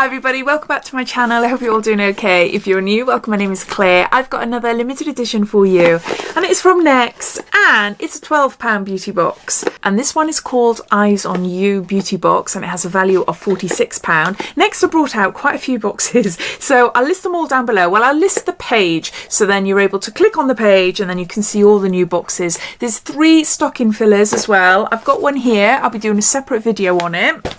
Hi everybody, welcome back to my channel. I hope you're all doing okay. If you're new, welcome. My name is Claire. I've got another limited edition for you and it's from NARS and it's a £12 beauty box. And this one is called Eyes on You beauty box and it has a value of £46. Next I brought out quite a few boxes, so I'll list them all down below. Well, I'll list the page so then you're able to click on the page and then you can see all the new boxes. There's 3 stocking fillers as well. I've got one here. I'll be doing a separate video on it.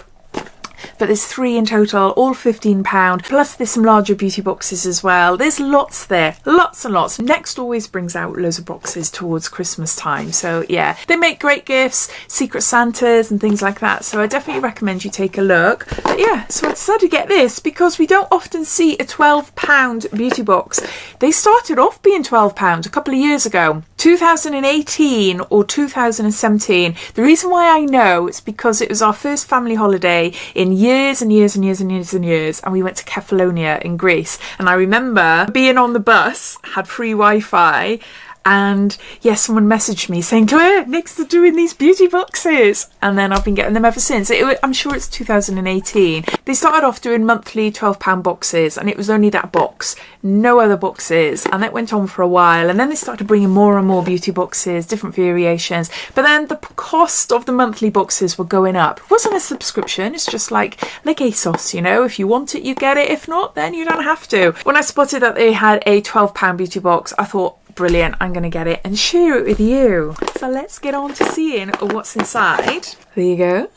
But there's 3 in total, all £15, plus there's some larger beauty boxes as well. There's lots there, lots and lots. Next always brings out loads of boxes towards Christmas time, so yeah, they make great gifts, Secret Santas and things like that, so I definitely recommend you take a look. But yeah, so I decided to get this because we don't often see a £12 beauty box. They started off being £12 a couple of years ago, 2018 or 2017. The reason why I know is because it was our first family holiday in years and years and years and years and years, and we went to Kefalonia in Greece, and I remember being on the bus, had free Wi-Fi, and yes, someone messaged me saying, Claire, next to doing these beauty boxes, and then I've been getting them ever since. I'm sure it's 2018. They started off doing monthly £12 boxes and it was only that box, no other boxes, and that went on for a while, and then they started bringing more and more beauty boxes, different variations, but then the cost of the monthly boxes were going up. It wasn't a subscription, it's just like ASOS, you know, if you want it you get it, if not then you don't have to. When I spotted that they had a £12 beauty box, I thought, brilliant, I'm going to get it and share it with you. So let's get on to seeing what's inside. There you go.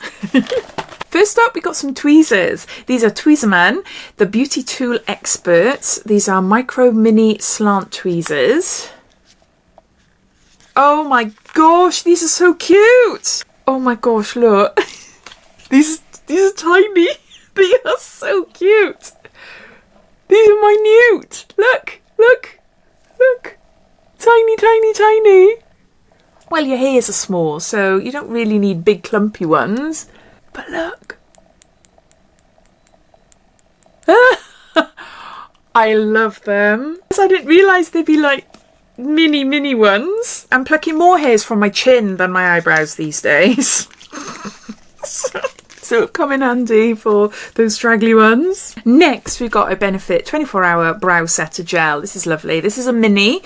First up, we got some tweezers. These are Tweezerman, the beauty tool experts. These are micro mini slant tweezers. Oh my gosh, these are so cute. Oh my gosh, look. These are tiny. They are so cute. These are minute. Look, look, look. Tiny, tiny, tiny. Well, your hairs are small, so you don't really need big clumpy ones. But look. I love them. I didn't realise they'd be like mini ones. I'm plucking more hairs from my chin than my eyebrows these days. So it'll come in handy for those straggly ones. Next, we've got a Benefit 24-hour brow setter gel. This is lovely. This is a mini.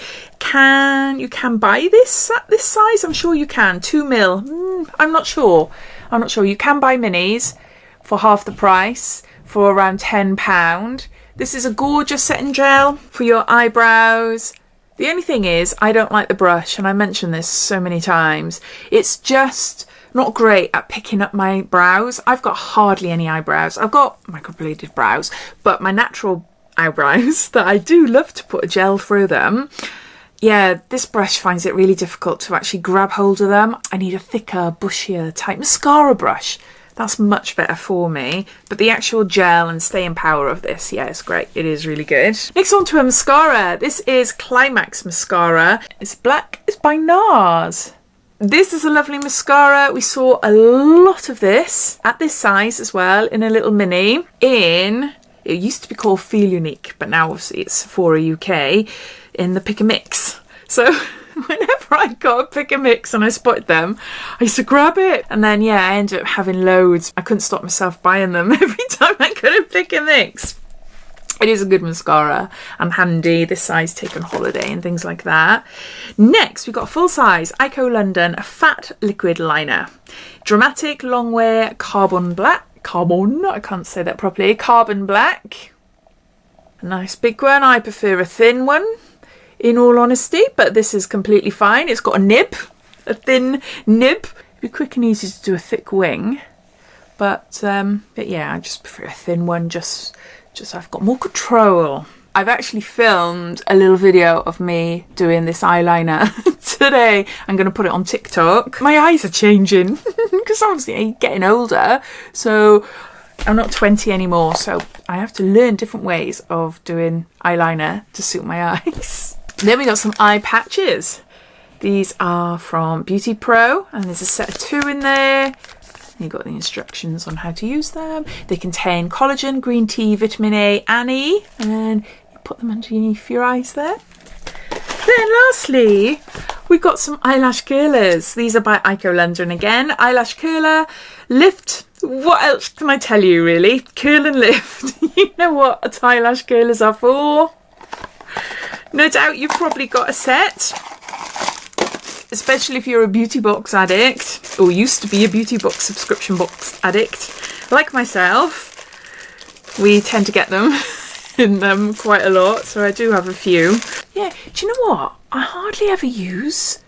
You can buy this at this size? I'm sure you can. 2ml. I'm not sure. I'm not sure. You can buy minis for half the price for around £10. This is a gorgeous setting gel for your eyebrows. The only thing is, I don't like the brush, and I mentioned this so many times. It's just not great at picking up my brows. I've got hardly any eyebrows. I've got microbladed brows, but my natural eyebrows that I do love to put a gel through them, yeah, this brush finds it really difficult to actually grab hold of them. I need a thicker, bushier type mascara brush. That's much better for me. But the actual gel and staying power of this, yeah, it's great. It is really good. Next on to a mascara. This is Climax Mascara. It's black. It's by NARS. This is a lovely mascara. We saw a lot of this at this size as well in a little mini. It used to be called Feel Unique, but now obviously it's Sephora UK in the Pick a Mix. So whenever I got a Pick a Mix and I spotted them, I used to grab it. And then, yeah, I ended up having loads. I couldn't stop myself buying them every time I got a Pick a Mix. It is a good mascara and handy, this size take on holiday and things like that. Next, we've got full size Eyeko London Fat Liquid Liner. Dramatic long wear carbon black. I can't say that properly. Carbon black. A nice big one. I prefer a thin one, in all honesty, but this is completely fine. It's got a nib, a thin nib. It'd be quick and easy to do a thick wing. But yeah, I just prefer a thin one, just I've got more control. I've actually filmed a little video of me doing this eyeliner today. I'm going to put it on TikTok. My eyes are changing because obviously I'm getting older. So I'm not 20 anymore. So I have to learn different ways of doing eyeliner to suit my eyes. Then we got some eye patches. These are from BEAUTYPRO and there's a set of 2 in there. You've got the instructions on how to use them. They contain collagen, green tea, vitamin A and E, and you put them underneath your eyes there. Then lastly, we've got some eyelash curlers. These are by Eyeko London again. Eyelash curler, lift What else can I tell you, really? Curl and lift. You know what eyelash curlers are for. No doubt you've probably got a set, especially if you're a beauty box addict, or used to be a beauty box subscription box addict, like myself. We tend to get them in them quite a lot, so I do have a few. Yeah, do you know what? I hardly ever use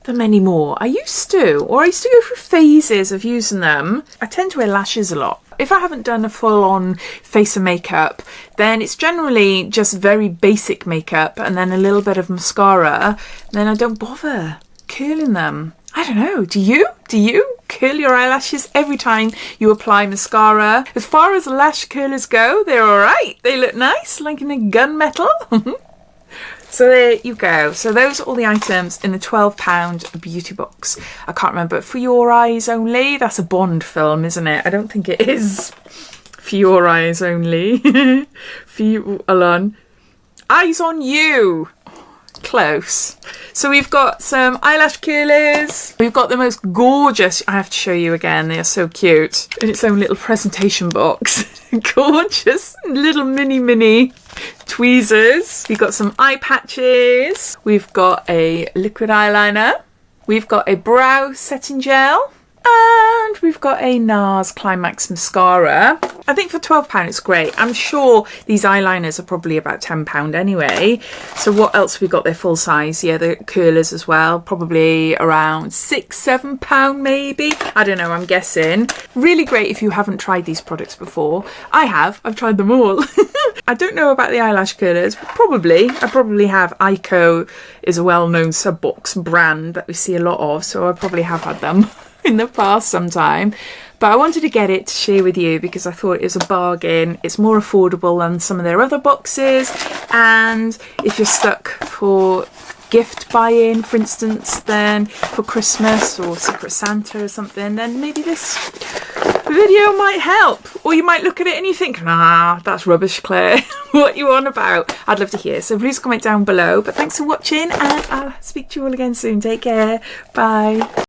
them anymore. I used to go through phases of using them. I tend to wear lashes a lot. If I haven't done a full-on face of makeup, then it's generally just very basic makeup and then a little bit of mascara. Then I don't bother curling them. I don't know, do you? Do you curl your eyelashes every time you apply mascara? As far as lash curlers go, they're alright. They look nice, like in a gunmetal. So there you go. So those are all the items in the £12 beauty box. I can't remember. For Your Eyes Only? That's a Bond film, isn't it? I don't think it is. For Your Eyes Only. For you, Alon. Eyes on You. Close. So we've got some eyelash curlers. We've got the most gorgeous, I have to show you again, they are so cute, in its own little presentation box. Gorgeous little mini tweezers. We've got some eye patches. We've got a liquid eyeliner. We've got a brow setting gel. And we've got a NARS Climax Mascara. I think for £12 it's great. I'm sure these eyeliners are probably about £10 anyway. So what else have we got there full size? Yeah, the curlers as well. Probably around £6–7 maybe. I don't know, I'm guessing. Really great if you haven't tried these products before. I have. I've tried them all. I don't know about the eyelash curlers. Probably. I probably have. Eyeko is a well-known sub-box brand that we see a lot of. So I probably have had them in the past sometime, but I wanted to get it to share with you because I thought it was a bargain. It's more affordable than some of their other boxes, and if you're stuck for gift buy-in, for instance, then for Christmas or Secret Santa or something, then maybe this video might help. Or you might look at it and you think, nah, that's rubbish, Claire. What you on about? I'd love to hear, so please comment down below. But thanks for watching, and I'll speak to you all again soon. Take care. Bye.